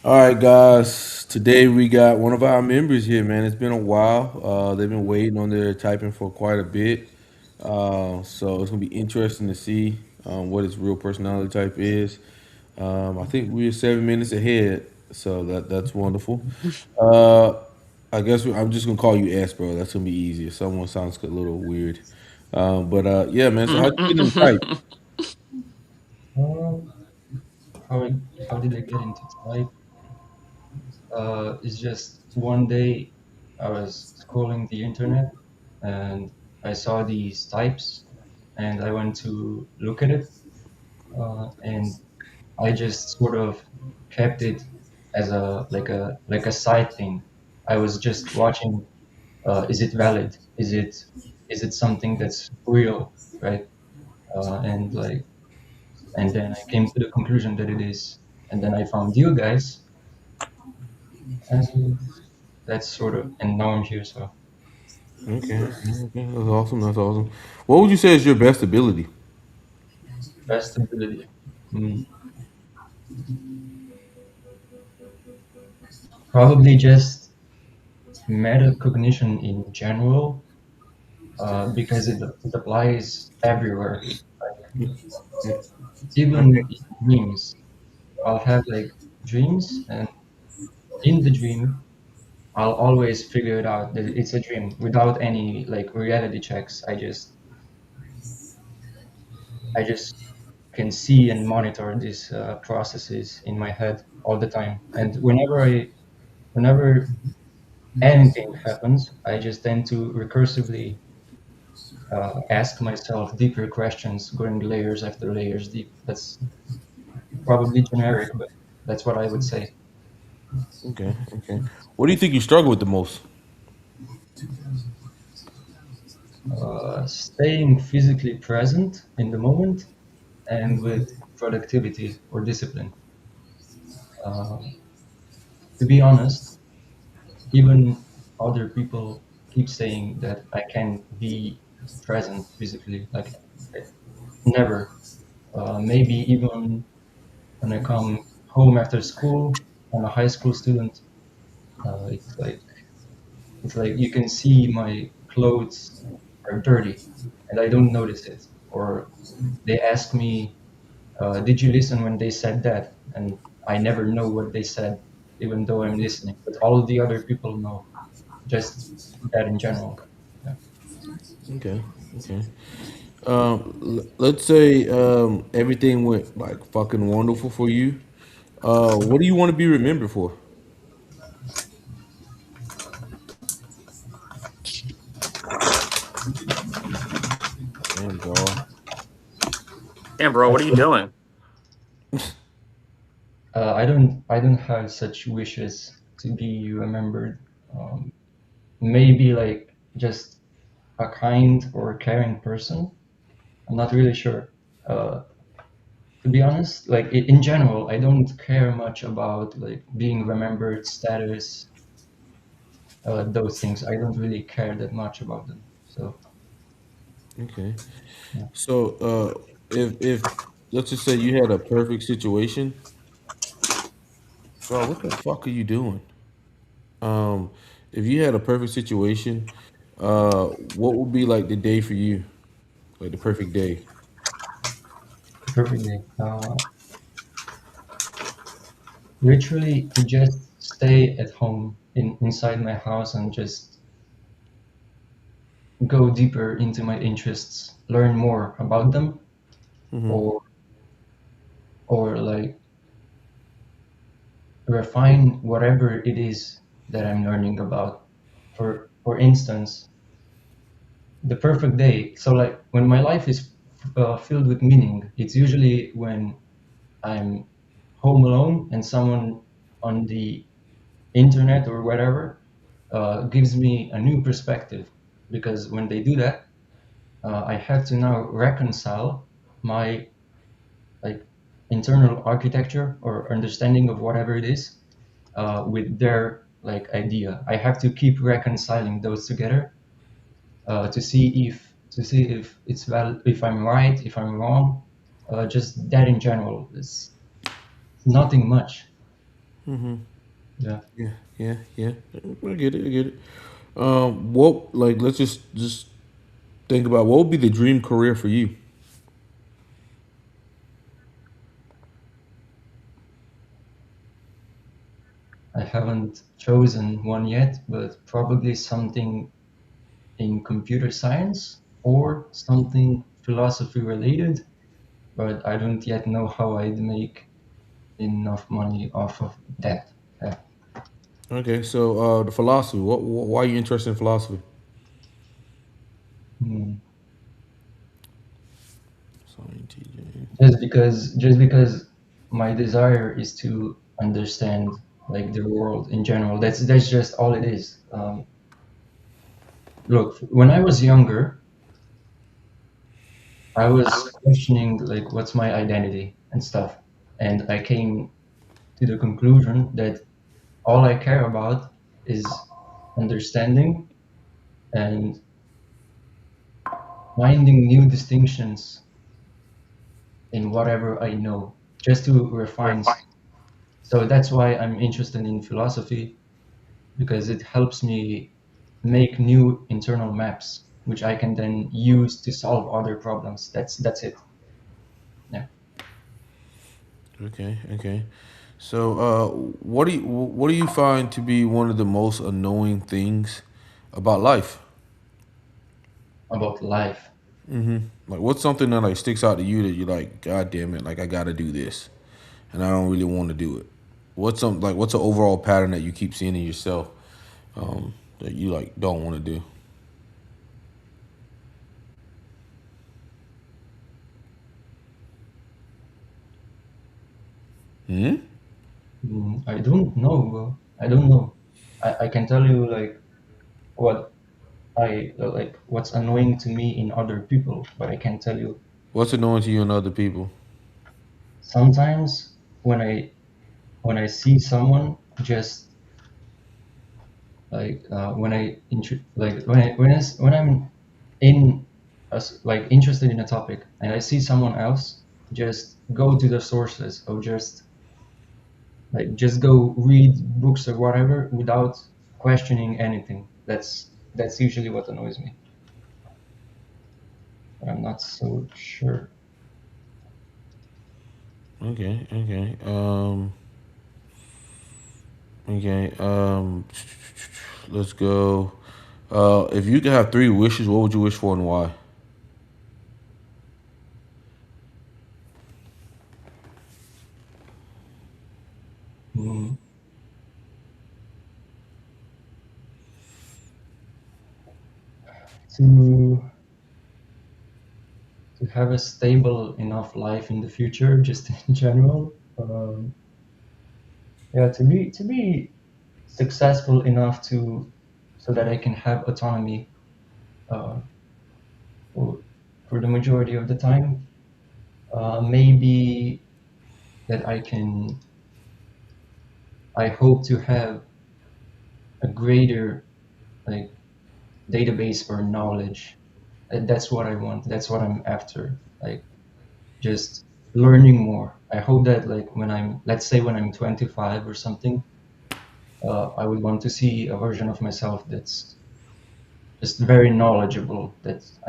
All right, guys. Today we got one of our members here, man. It's been a while. They've been waiting on their typing for quite a bit. So it's gonna be interesting to see what his real personality type is. I think we're 7 minutes ahead, so that's wonderful. Uh, I guess I'm just gonna call you S, bro. That's gonna be easier. Someone sounds a little weird, but yeah, man. So how you getting in type? Um, how did I get into type? It's just one day I was scrolling the internet and I saw these types and I went to look at it and I just sort of kept it as a side thing. I was just watching. Is it valid? Is it something that's real, right? And then I came to the conclusion that it is. And then I found you guys, and that's sort of. And now I'm here, so Okay, okay, that's awesome. That's awesome. What would you say is your best ability? best ability. Mm, Probably just metacognition in general, because it applies everywhere. Even in dreams, I'll have like dreams, and in the dream, I'll always figure it out that it's a dream without any like reality checks. I just can see and monitor these processes in my head all the time. And whenever anything happens, I just tend to recursively ask myself deeper questions, going layers after layers deep. That's probably generic, but that's what I would say. Okay, okay. What do you think you struggle with the most? Staying physically present in the moment and with productivity or discipline. Um, to be honest, even other people keep saying that I can be present physically, like never. Maybe even when I come home after school, I'm a high school student. Uh, it's like it's like you can see my clothes are dirty, and I don't notice it. Or they ask me, "Did you listen when they said that?" And I never know what they said, even though I'm listening. But all of the other people know. Just that in general. Yeah. Okay, okay. Let's say everything went like fucking wonderful for you. What do you want to be remembered for? Damn, dog. Damn, bro, I what are you doing? I don't have such wishes to be remembered. Um, Maybe like just a kind or caring person. I'm not really sure. Uh, to be honest, like in general, I don't care much about like being remembered, status, those things. I don't really care that much about them. So Okay. yeah. So, if let's just say you had a perfect situation, bro, what the fuck are you doing? Um, if you had a perfect situation, what would be like the day for you? Like the perfect day. Perfect day. Literally to just stay at home inside my house and just go deeper into my interests, learn more about them, Mm-hmm. or like refine whatever it is that I'm learning about. For instance, the perfect day. So like when my life is filled with meaning, it's usually when I'm home alone and someone on the internet or whatever gives me a new perspective. Because when they do that, I have to now reconcile my like internal architecture or understanding of whatever it is with their like idea. I have to keep reconciling those together to see if it's valid, if I'm right, if I'm wrong. Just that in general is nothing much. Yeah, Yeah, yeah, yeah. I get it. I get it. What like let's just think about what would be the dream career for you. I haven't chosen one yet, but probably something in computer science or something philosophy related, but I don't yet know how I'd make enough money off of that. Yeah. Okay, so the philosophy. Why are you interested in philosophy? Hmm. Sorry, TJ. Just because my desire is to understand like the world in general. That's just all it is. Look, when I was younger, I was questioning like what's my identity and stuff, and I came to the conclusion that all I care about is understanding and finding new distinctions in whatever I know, just to refine. So that's why I'm interested in philosophy, because it helps me make new internal maps, which I can then use to solve other problems. That's it. Yeah. Okay, okay. So, what do you find to be one of the most annoying things about life? About life. Like, what's something that like sticks out to you that you're like, God damn it, like I got to do this, and I don't really want to do it. What's an overall pattern that you keep seeing in yourself that you like don't want to do? Hmm. I don't know, bro. I don't know. I can tell you like what I like what's annoying to me in other people, but I can tell you What's annoying to you and other people? sometimes when I see someone just like when I'm in like interested in a topic and I see someone else just go to the sources or just go read books or whatever without questioning anything. That's usually what annoys me. But I'm not so sure. Okay, okay, okay. Let's go. If you could have three wishes, what would you wish for and why? Mm, to to have a stable enough life in the future, just in general. Yeah, to be successful enough to so that I can have autonomy uh, for for the majority of the time. Maybe that I hope to have a greater like database or knowledge. That's what I want. That's what I'm after. Like just learning more. I hope that like let's say when I'm 25 or something, I would want to see a version of myself that's just very knowledgeable. That's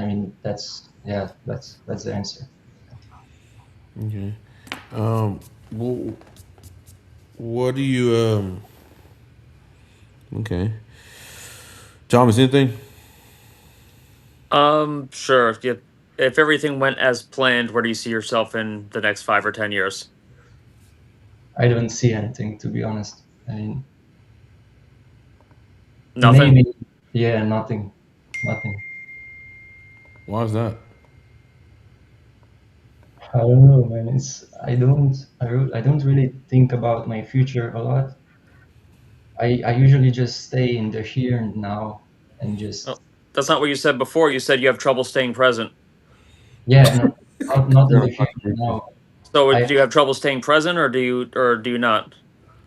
the answer. Okay. Wh- what do you Okay. Thomas, anything? Sure. If everything went as planned, where do you see yourself in the next 5 or 10 years? I don't see anything, to be honest. I mean, Nothing. maybe, yeah, nothing, nothing. Why is that? I don't know, man. I don't really think about my future a lot. I usually just stay in the here and now and just Oh, that's not what you said before. You said you have trouble staying present. yeah, not in Zero the here and contradiction. now. So I do you have trouble staying present, or do you not?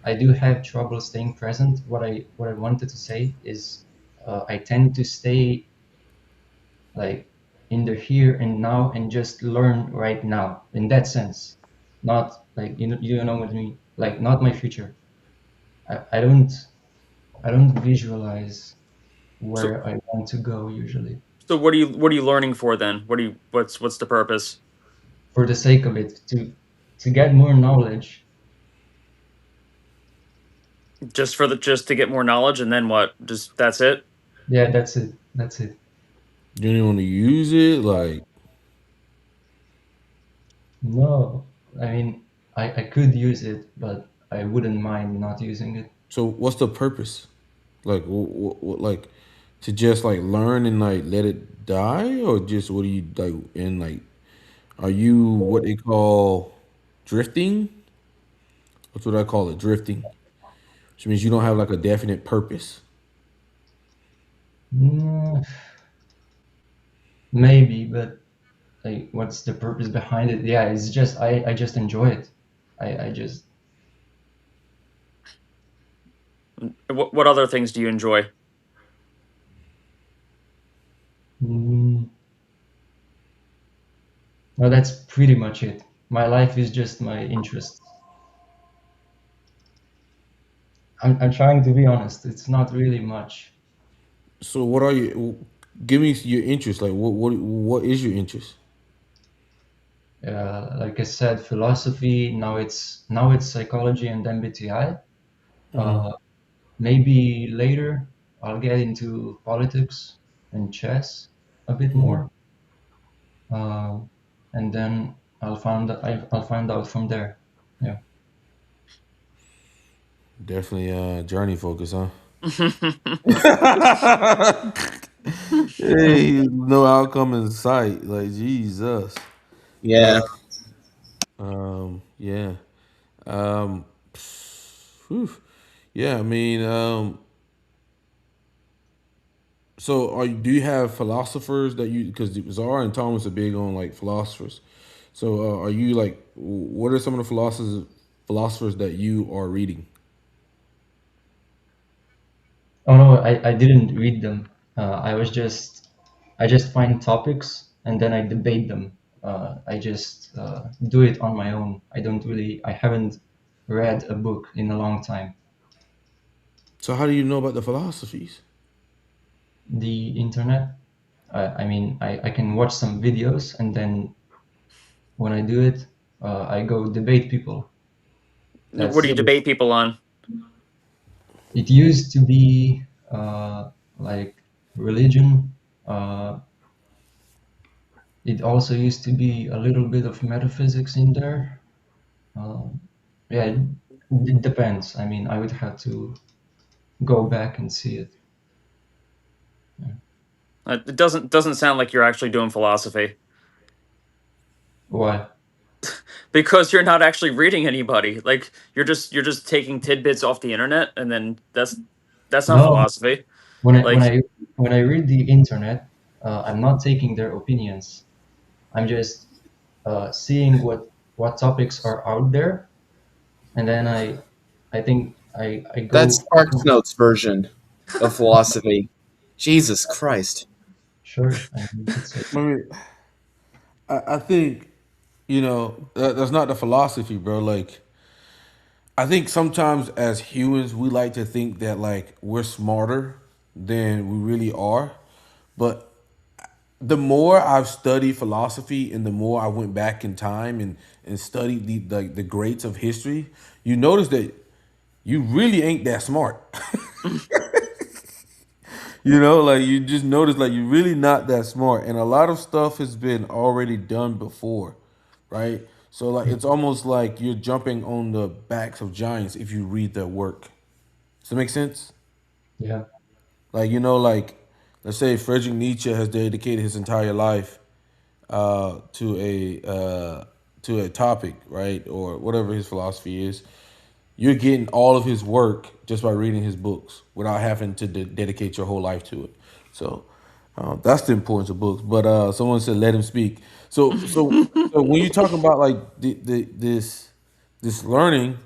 I do have trouble staying present. What I wanted to say is I tend to stay like in the here and now and just learn right now in that sense, not like you know what I mean, like not my future. I don't visualize So where I want to go usually so what are you learning for then? What's the purpose? for the sake of it, to get more knowledge. Just to get more knowledge and then what? Just that's it? Yeah, that's it. You don't want to use it, like. No, I mean, I could use it, but I wouldn't mind not using it. So what's the purpose? Like, like to just like learn and like let it die, or just what do you like? And like, are you what they call drifting? That's what I call it, drifting. Which means you don't have like a definite purpose. Mm, maybe, but like, what's the purpose behind it? Yeah, it's just I just enjoy it. I just What other things do you enjoy? mm, no, that's pretty much it. My life is just my interests. I'm trying to be honest. It's not really much. So what are you? Give me your interest. Like, what is your interest? Like I said, philosophy. Now it's psychology and MBTI. Hmm. Uh, Maybe later I'll get into politics and chess a bit Hmm. more, uh, and then I'll find out from there. Yeah. Definitely journey focus, huh? Hey, no outcome in sight. Like Jesus. Yeah. Yeah. Um, whew. Yeah. I mean, so do you have philosophers that you because Zara and Thomas are big on like philosophers. So are you like what are some of the philosophers that you are reading? Oh no, I didn't read them. I just find topics and then I debate them. I just do it on my own. I haven't read a book in a long time. So how do you know about the philosophies? The internet. I mean, I can watch some videos and then when I do it, I go debate people. What That's do you it. debate people on? It used to be like religion. Uh, it also used to be a little bit of metaphysics in there. Uh, yeah, it depends. I mean, I would have to go back and see it. Yeah. It doesn't sound like you're actually doing philosophy Why? because you're not actually reading anybody. Like you're just taking tidbits off the internet and then that's not No, philosophy. when I when Like I when I read the internet, I'm not taking their opinions. I'm just seeing what topics are out there, and then I think I That's go. Sparks Notes version of philosophy. Jesus Christ. Sure, I mean, you could say. I mean, I think that's not the philosophy, bro. Like I think sometimes as humans we like to think that like we're smarter than we really are, but the more I've studied philosophy and the more I went back in time and studied the greats of history, you notice that you really ain't that smart. Like you just notice like you're really not that smart. And a lot of stuff has been already done before, right? So like it's almost like you're jumping on the backs of giants if you read their work. Does that make sense? Yeah, Like like let's say Friedrich Nietzsche has dedicated his entire life to a topic, right, or whatever his philosophy is. You're getting all of his work just by reading his books without having to dedicate your whole life to it. So that's the importance of books. But someone said let him speak. So when you talk about like this learning,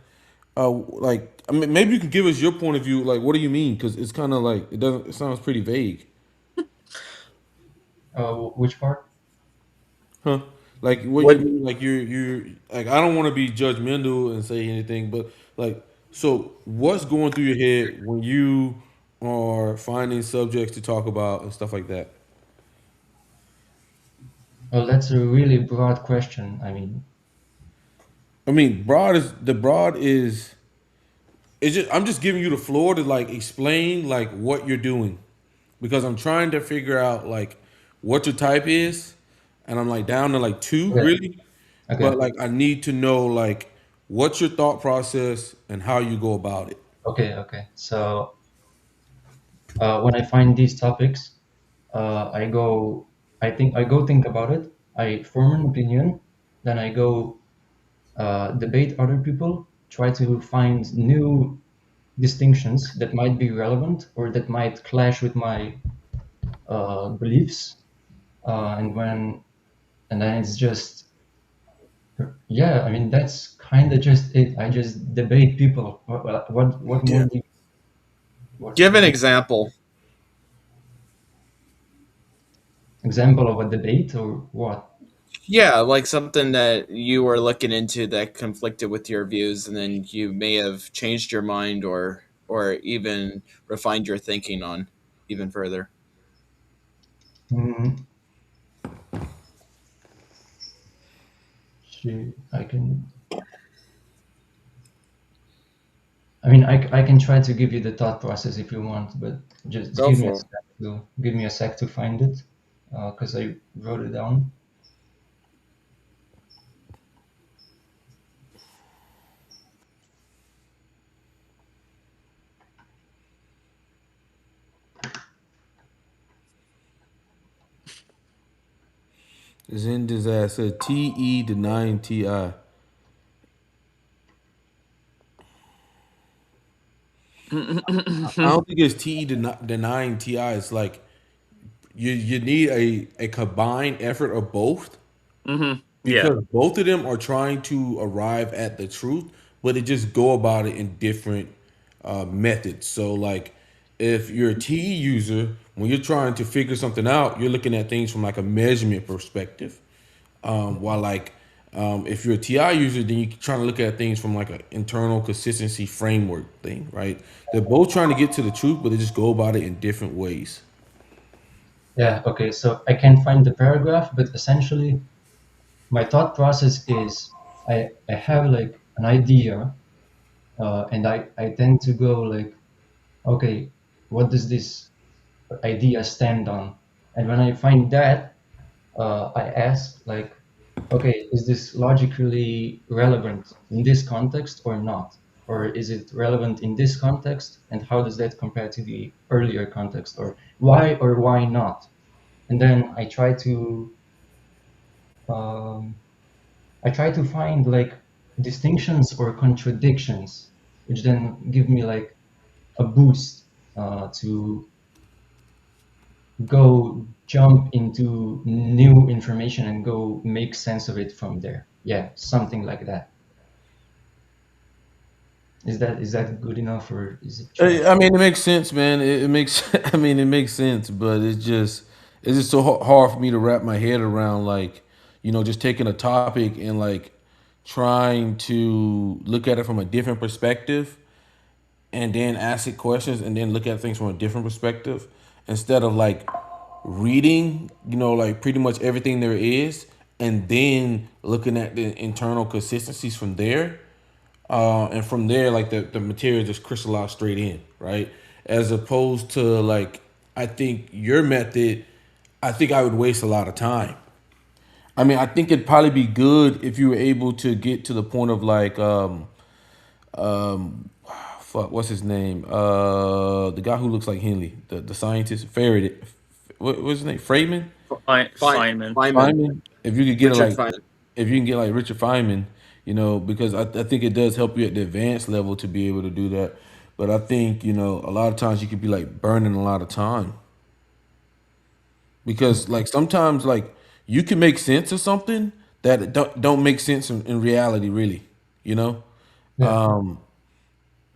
like I mean, maybe you can give us your point of view. Like, what do you mean? Because it's kind of like it doesn't. It sounds pretty vague. which part? Huh? Like what you What mean? Like you're like I don't want to be judgmental and say anything, but like So, what's going through your head when you are finding subjects to talk about and stuff like that? Well, that's a really broad question. I mean, I mean, broad is it's just I'm just giving you the floor to like explain like what you're doing because I'm trying to figure out like what your type is, and I'm like down to like two okay, really, but okay, like I need to know like what's your thought process and how you go about it. okay. So when I find these topics, I go, I go think about it. I form an opinion, then I go debate other people, try to find new distinctions that might be relevant or that might clash with my beliefs, and when and then it's just yeah. I mean that's kind of just it. I just debate people. What more Yeah. do you, Give what an do you, example. example of a debate or what? Yeah, like something that you were looking into that conflicted with your views, and then you may have changed your mind or even refined your thinking on even further. Mm, I can. I mean, I can try to give you the thought process if you want, but just Go give me a for it. sec to find it, because I wrote it down. Zen disaster TE denying TI. I don't think it's TE denying TI. It's like you need a combined effort of both Yeah. because both of them are trying to arrive at the truth, but they just go about it in different methods. So, like, if you're a TE user, when you're trying to figure something out, you're looking at things from like a measurement perspective. While like if you're a TI user, then you're trying to look at things from like an internal consistency framework thing, right? They're both trying to get to the truth, but they just go about it in different ways. Yeah, okay. So I can't find the paragraph, but essentially my thought process is I have like an idea, and I tend to go like, okay, what does this idea stand on? And when I find that, I ask like, okay, is this logically relevant in this context or not? Or is it relevant in this context? And how does that compare to the earlier context? Or why not? And then um, I try to find like distinctions or contradictions, which then give me like a boost to go jump into new information and go make sense of it from there. Yeah, something like that. Is that good enough or is it trash? I mean, it makes sense, man. It makes. I mean, it makes sense, but it's just so hard for me to wrap my head around. Like, just taking a topic and like trying to look at it from a different perspective and then ask it questions and then look at things from a different perspective instead of like reading, like pretty much everything there is and then looking at the internal consistencies from there. And from there, like the material just crystallized straight in, right? As opposed to like, I think your method, I think I would waste a lot of time. I mean, I think it'd probably be good if you were able to get to the point of like, fuck, what's his name? The guy who looks like Henley, the scientist, Faraday. What's his name? Freeman. Fine, Feynman. Feynman, Feynman. If you could get it Richard like, Feynman. if you can get like Richard Feynman, because I think it does help you at the advanced level to be able to do that. But I think a lot of times you could be like burning a lot of time because like sometimes like you can make sense of something that don't make sense in reality really, you know. Yeah,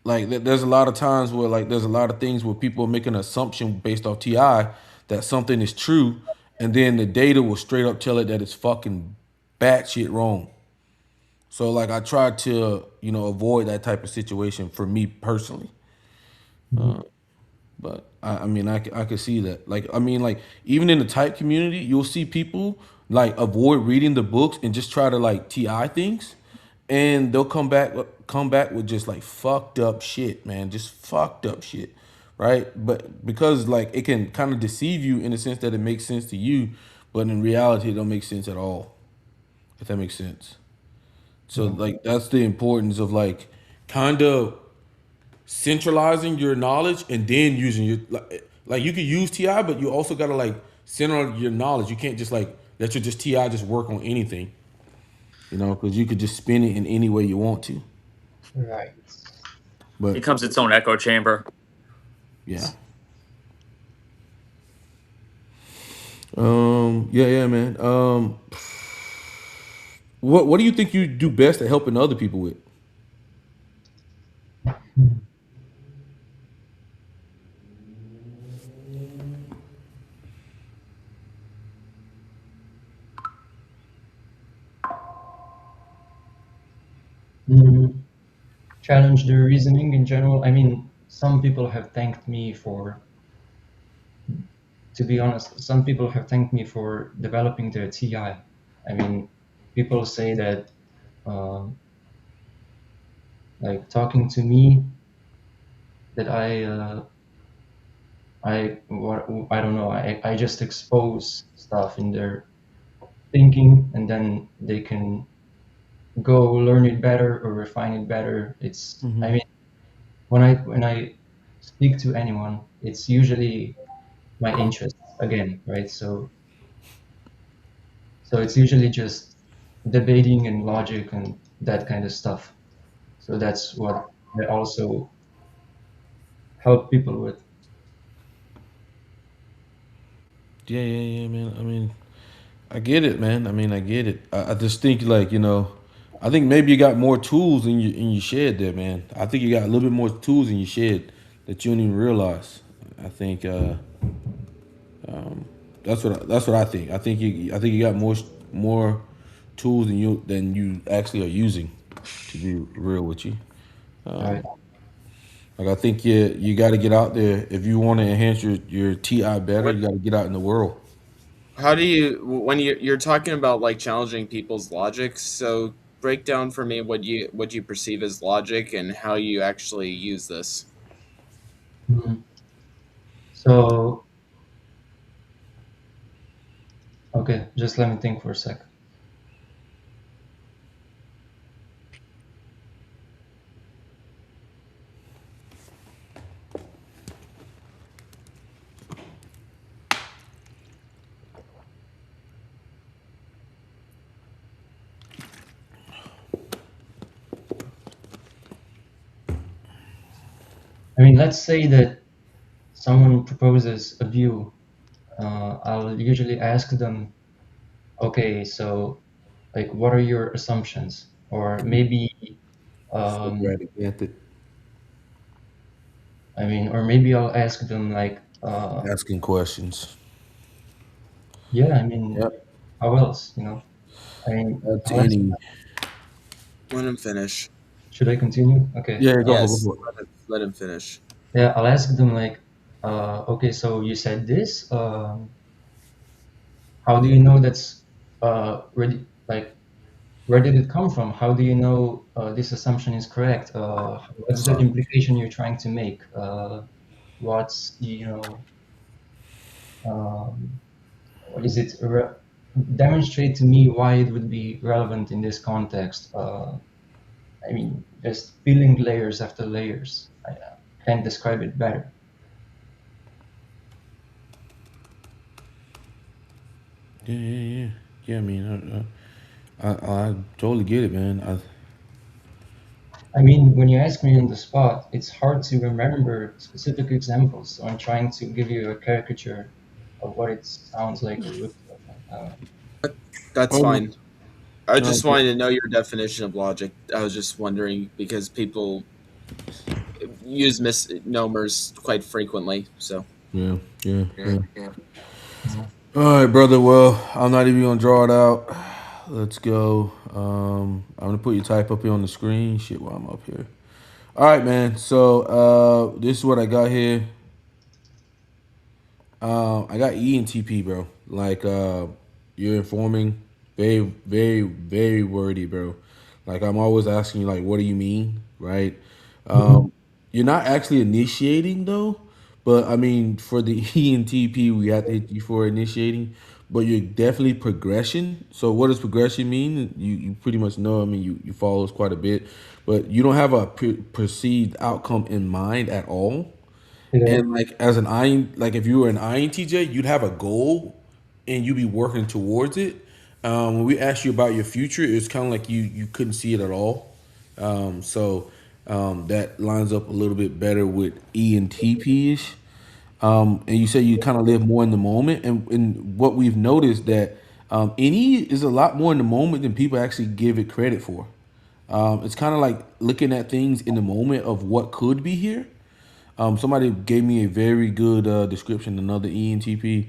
Like there's a lot of times where like there's a lot of things where people make an assumption based off TI that something is true, and then the data will straight up tell it that it's fucking batshit wrong. So like I try to avoid that type of situation for me personally. Mhm. But I mean, I could see that. Like, I mean, like even in the type community, you'll see people like avoid reading the books and just try to like TI things, and they'll come back with just like fucked up shit, man, just fucked up shit, right? But because like it can kind of deceive you in the sense that it makes sense to you, but in reality, it don't make sense at all. If that makes sense. So Yeah. like that's the importance of like kind of centralizing your knowledge and then using your like you could use TI, but you also gotta like center your knowledge. You can't just like let your just TI just work on anything, because you could just spin it in any way you want to. Right. But Becomes its own echo chamber. yeah, yeah, yeah, man. What do you think you do best at helping other people with? Mm, challenge their reasoning in general. I mean, some people have thanked me for, to be honest, some people have thanked me for developing their TI. I mean, people say that, um, like talking to me, that I don't know, I just expose stuff in their thinking, and then they can go learn it better or refine it better. I mean, when I speak to anyone, it's usually my interest again, right? So it's usually just debating and logic and that kind of stuff. So that's what I also help people with. Yeah, yeah, yeah, man. I mean, I get it, man. I mean, I get it. I just think like I think maybe you got more tools in your shed there, man. I think you got a little bit more tools in your shed that you don't even realize. I think that's what I think. I think you got more tools than you actually are using. To be real with you, Right. like I think you got to get out there if you want to enhance your TI better. What? You got to get out in the world. How do you when you're talking about like challenging people's logic? So break down for me what you perceive as logic and how you actually use this. Mhm. So, okay, just let me think for a sec. I mean, let's say that someone proposes a view. I'll usually ask them, okay, so like, what are your assumptions? Or maybe, um, Socratic method, or maybe I'll ask them like, asking questions. yeah, I mean, Yep. how else, To I'll ask, any. Let him finish. should I continue? Okay. Yeah, go for it, go Yes, for it. let him finish. Yeah, I'll ask them like, okay, so you said this, how do you know that's ready, like, where did it come from? How do you know this assumption is correct? What's the implication you're trying to make? What's um, what is it? Demonstrate to me why it would be relevant in this context. Just peeling layers after layers. I can't describe it better. Yeah, yeah, yeah. Yeah, I mean, I totally get it, man. I mean, when you ask me on the spot, it's hard to remember specific examples. So I'm trying to give you a caricature of what it sounds like or looks like. That's Um, fine. I uh, just wanted to know your definition of logic. I was just wondering because people use misnomers quite frequently. So yeah, yeah, yeah. Mhm. All right, brother. Well, I'm not even gonna draw it out. Let's go. I'm gonna put your type up here on the screen. Shit, while I'm up here. All right, man. So this is what I got here. I got ENTP, bro. Like, you're informing, very, very, very wordy, bro. Like, I'm always asking you, like, what do you mean, right? You're not actually initiating though, but I mean, for the ENTP, we have to hit you for initiating. But you're definitely progression. So, what does progression mean? You pretty much know. I mean, you follow us quite a bit, but you don't have a perceived outcome in mind at all. Yeah. And like as an I, like if you were an INTJ, you'd have a goal and you'd be working towards it. When we asked you about your future, it's kind of like you couldn't see it at all. That lines up a little bit better with ENTP ish. And you say you kind of live more in the moment, and what we've noticed that NE is a lot more in the moment than people actually give it credit for. It's kind of like looking at things in the moment of what could be here. Somebody gave me a very good description. Another ENTP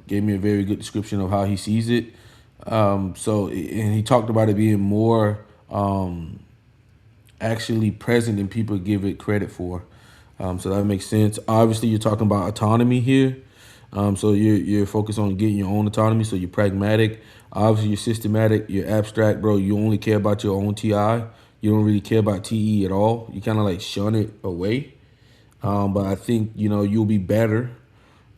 gave me a very good description of how he sees it. And he talked about it being more actually present than people give it credit for. So that makes sense. Obviously, you're talking about autonomy here. So you're focused on getting your own autonomy. So you're pragmatic. Obviously, you're systematic. You're abstract, bro. You only care about your own TI. You don't really care about TE at all. You kind of like shun it away. But I think you'll be better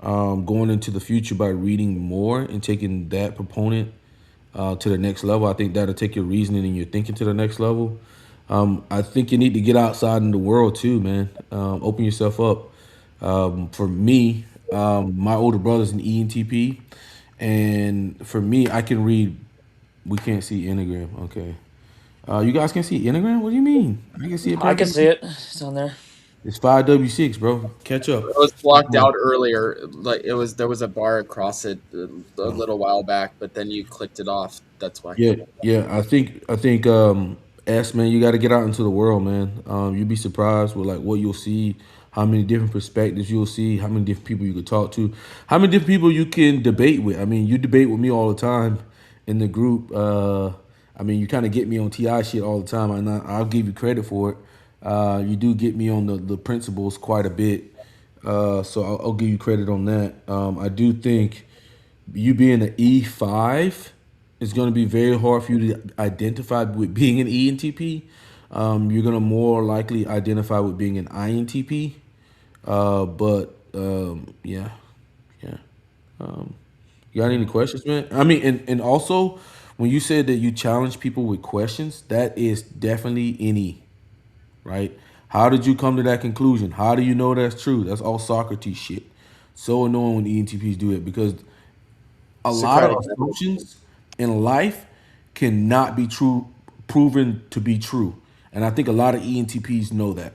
going into the future by reading more and taking that proponent to the next level. I think that'll take your reasoning and your thinking to the next level. I think you need to get outside in the world too, man. Open yourself up. For me, my older brother's an ENTP, and for me, I can read. We can't see Enneagram. Okay. You guys can see Enneagram? What do you mean? I can see it I can see perfectly. it. It's on there. It's 5W6, bro. Catch up. It was blocked out earlier. Like it was, there was a bar across it a Oh. little while back, but then you clicked it off. That's why. Yeah, yeah. I think S man, you got to get out into the world, man. You'd be surprised with like what you'll see, how many different perspectives you'll see, how many different people you could talk to, how many different people you can debate with. I mean, you debate with me all the time in the group. I mean, you kind of get me on TI shit all the time, and I'll give you credit for it. You do get me on the principles quite a bit, so I'll give you credit on that. I do think you being an E5 is going to be very hard for you to identify with being an ENTP. You're going to more likely identify with being an INTP. Yeah, yeah. You got any questions, man? I mean, and also when you said that you challenge people with questions, that is definitely any, right? How did you come to that conclusion? How do you know that's true? That's all Socrates shit. So annoying when ENTPs do it because a lot of Socratic method. assumptions in life cannot be true, proven to be true. And I think a lot of ENTPs know that.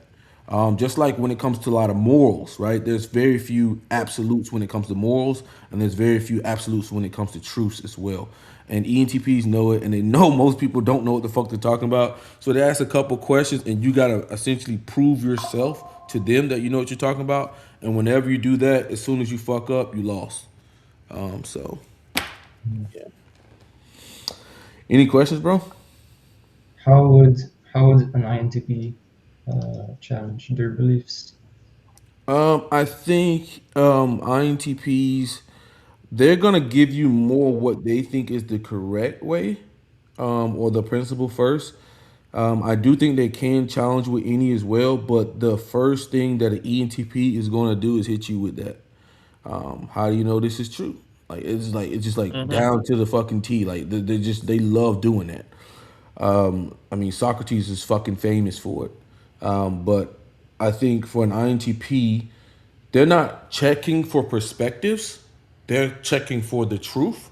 Just like when it comes to a lot of morals, right? There's very few absolutes when it comes to morals, and there's very few absolutes when it comes to truths as well. And ENTPs know it, and they know most people don't know what the fuck they're talking about. So they ask a couple questions, and you gotta essentially prove yourself to them that you know what you're talking about. And whenever you do that, as soon as you fuck up, you lost. So yeah. Any questions, bro? How would how would an INTP challenge their beliefs? I think INTPs they're gonna give you more what they think is the correct way, or the principle first. I do think they can challenge with any as well, but the first thing that an ENTP is gonna do is hit you with that. How do you know this is true? It's just like Mm-hmm. down to the fucking T. Like they love doing that. I mean, Socrates is fucking famous for it. But I think for an INTP, they're not checking for perspectives. They're checking for the truth,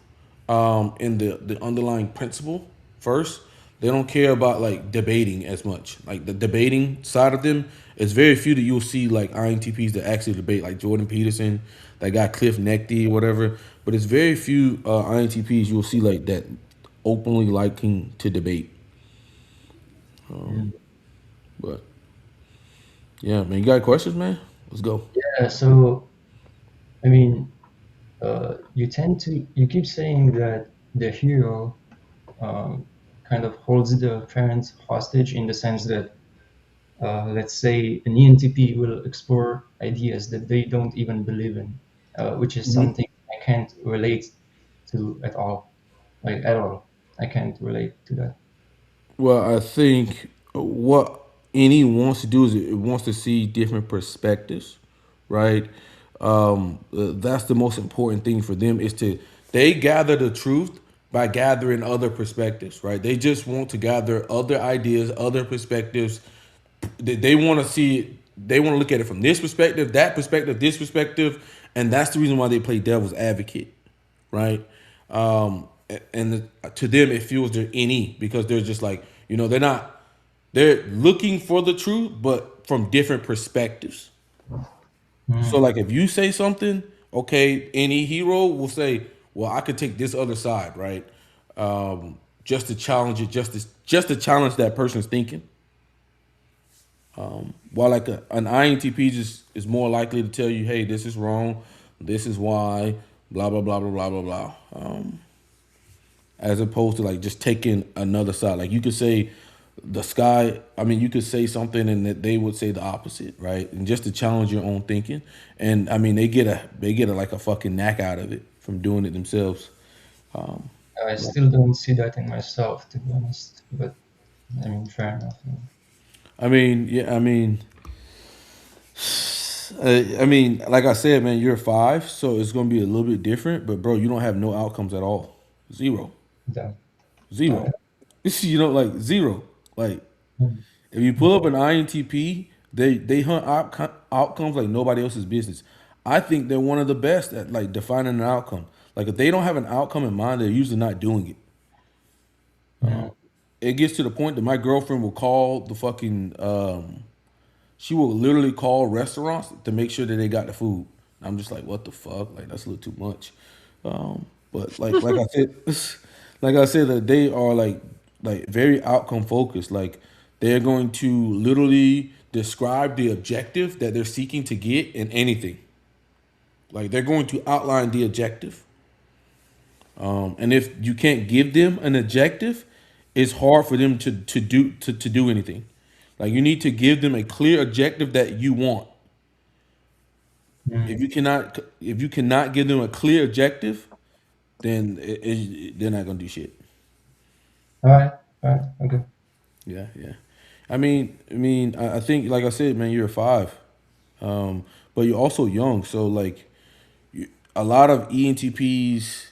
and the underlying principle first. They don't care about like debating as much. Like the debating side of them, it's very few that you'll see like INTPs that actually debate, like Jordan Peterson, that guy Cliff Necty, or whatever. But it's very few INTPs you'll see like that openly liking to debate. Mm. But yeah, man, you got questions, man? Let's go. Yeah, so I mean, you keep saying that the hero kind of holds the parent hostage in the sense that, let's say, an ENTP will explore ideas that they don't even believe in, which is something I can't relate to at all, like at all. I can't relate to that. Well, I think what any wants to do is it wants to see different perspectives, right? That's the most important thing for them is to they gather the truth by gathering other perspectives, right? They just want to gather other ideas, other perspectives. They want to see it. They want to look at it from this perspective, that perspective, this perspective, and that's the reason why they play devil's advocate, right? And to them, it fuels their NE because they're just like, they're not, they're looking for the truth, but from different perspectives. So, Mm, like, if you say something, okay, any hero will say, well, I could take this other side, right? Just to challenge it, just to challenge that person's thinking. While like an INTP just is more likely to tell you, hey, this is wrong, this is why, blah blah blah blah blah blah blah. As opposed to like just taking another side. Like you could say the sky. I mean, you could say something and that they would say the opposite, right? And just to challenge your own thinking. And I mean, they get a like a fucking knack out of it from doing it themselves. I still don't see that in myself, to be honest. But I mean, fair enough. I mean, yeah, I mean, like I said, man, you're five, so it's gonna be a little bit different. But bro, you don't have no outcomes at all. Zero, Yeah. zero. Like zero. Like Mm, if you pull up an INTP, they hunt outcomes like nobody else's business. I think they're one of the best at like defining an outcome. Like if they don't have an outcome in mind, they're usually not doing it. mm, It gets to the point that my girlfriend will call the fucking she will literally call restaurants to make sure that they got the food. I'm just like, what the fuck? Like that's a little too much. But like I said, like I said, that they are like very outcome focused. Like they're going to literally describe the objective that they're seeking to get in anything. Like they're going to outline the objective. And if you can't give them an objective, it's hard for them to do anything. Like you need to give them a clear objective that you want. mm. If you cannot give them a clear objective, then they're not gonna do shit. All right. All right. Okay. Yeah, yeah. I think like I said, man, you're a five, but you're also young. So like, a lot of ENTPs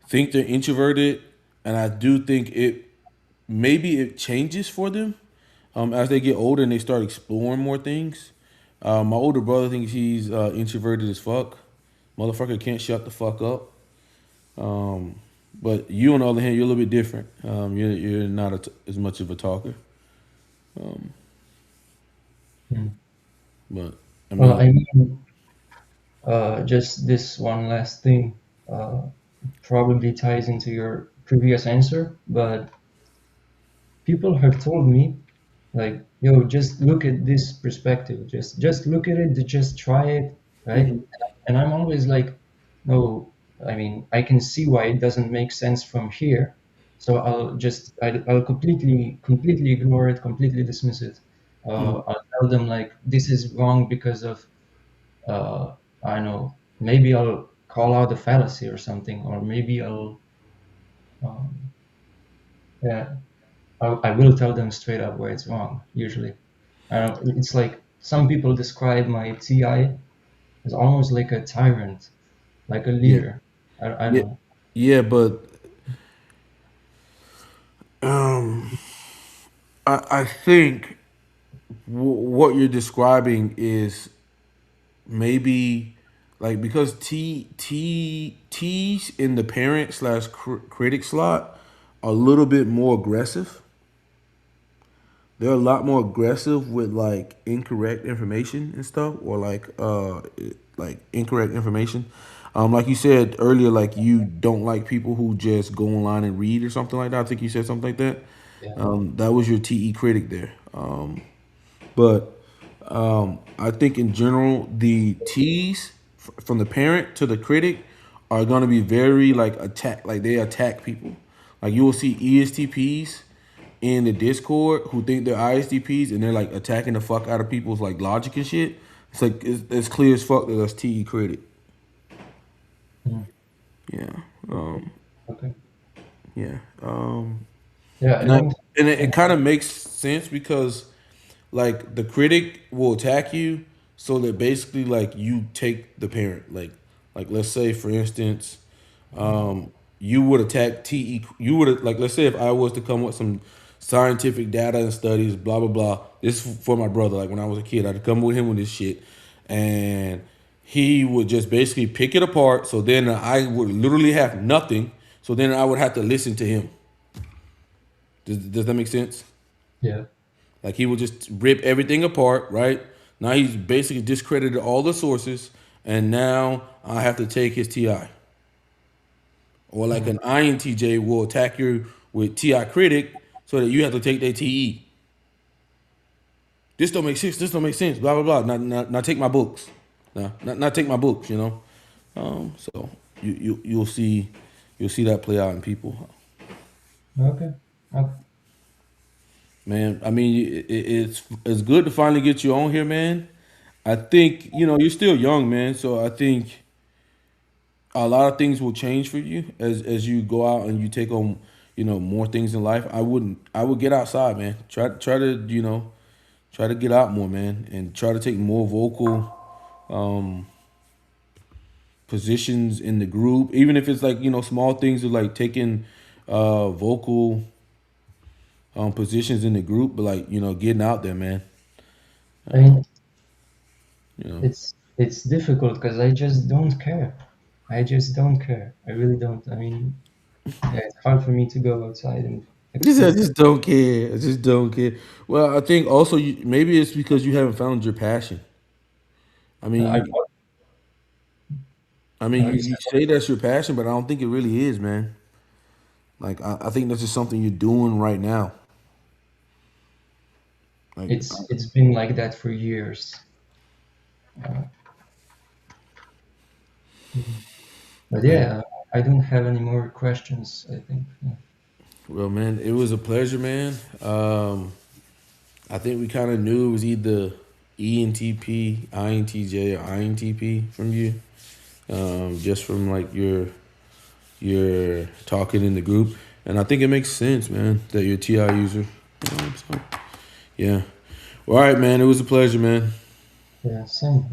think they're introverted, and I do think maybe it changes for them as they get older and they start exploring more things. My older brother thinks he's introverted as fuck. Motherfucker can't shut the fuck up. But you, on the other hand, you're a little bit different. You're not as much of a talker. Mm. But I Well, mean, I mean, just this one last thing probably ties into your previous answer, but people have told me, like, yo, just look at this perspective, just look at it, just try it, right? And I'm always like, no, I mean, I can see why it doesn't make sense from here, so I'll completely ignore it, completely dismiss it. I'll tell them like this is wrong because of I don't know, maybe I'll call out a fallacy or something, or maybe um, yeah, I will tell them straight up where it's wrong, usually. I don't, it's like some people describe my TI as almost like a tyrant, like a yeah, leader. I don't yeah, know. yeah. But um, I think what you're describing is maybe like because T's in the parent slash critic slot are a little bit more aggressive. They're a lot more aggressive with like incorrect information and stuff, or like incorrect information. Like you said earlier, like you don't like people who just go online and read or something like that. I think you said something like that. Yeah. That was your TE critic there. But I think in general, the T's from the parent to the critic are going to be very like attack, like they attack people. Like you will see ESTPs in the Discord who think they're ISTPs and they're like attacking the fuck out of people's like logic and shit. It's like it's clear as fuck that that's TE credit. Mm. Yeah. Okay. Yeah. Yeah, I And I, don't. and it kind of makes sense because like the critic will attack you so that basically like you take the parent. Like let's say for instance, you would attack TE. You would like let's say if I was to come with some scientific data and studies, blah blah blah. This is for my brother. Like when I was a kid, I'd come with him with this shit, and he would just basically pick it apart. So then I would literally have nothing. So then I would have to listen to him. Does that make sense? Yeah. Like he would just rip everything apart, right? Now he's basically discredited all the sources, and now I have to take his TI. Or like Mm. an INTJ will attack you with TI critic so that you have to take their TE. This don't make sense. This don't make sense. Blah blah blah. Not take my books. Not take my books. You know. So you'll see that play out in people. Okay. Okay. Man, I mean, it's good to finally get you on here, man. I think you're still young, man. So I think a lot of things will change for you as you go out and you take on more things in life. I would get outside, man. Try to try to get out more, man, and try to take more vocal positions in the group, even if it's like small things of like taking vocal positions in the group, but like getting out there, man. I mean, You know. it's difficult because I just don't care. I just don't care. I really don't. I mean, yeah, it's hard for me to go outside and I express. just don't care. I just don't care. Well, I think also maybe it's because you haven't found your passion. I mean, I you said say that's your passion, but I don't think it really is, man. Like I think that's just something you're doing right now. Like it's been like that for years. Uh, but man, yeah, I don't have any more questions. I think. Yeah. well, man, it was a pleasure, man. I think we kind of knew it was either ENTP, INTJ, or INTP from you, just from like your talking in the group, and I think it makes sense, man, that you're a TI user. So, yeah. Well, all right, man. It was a pleasure, man. Yeah. Same.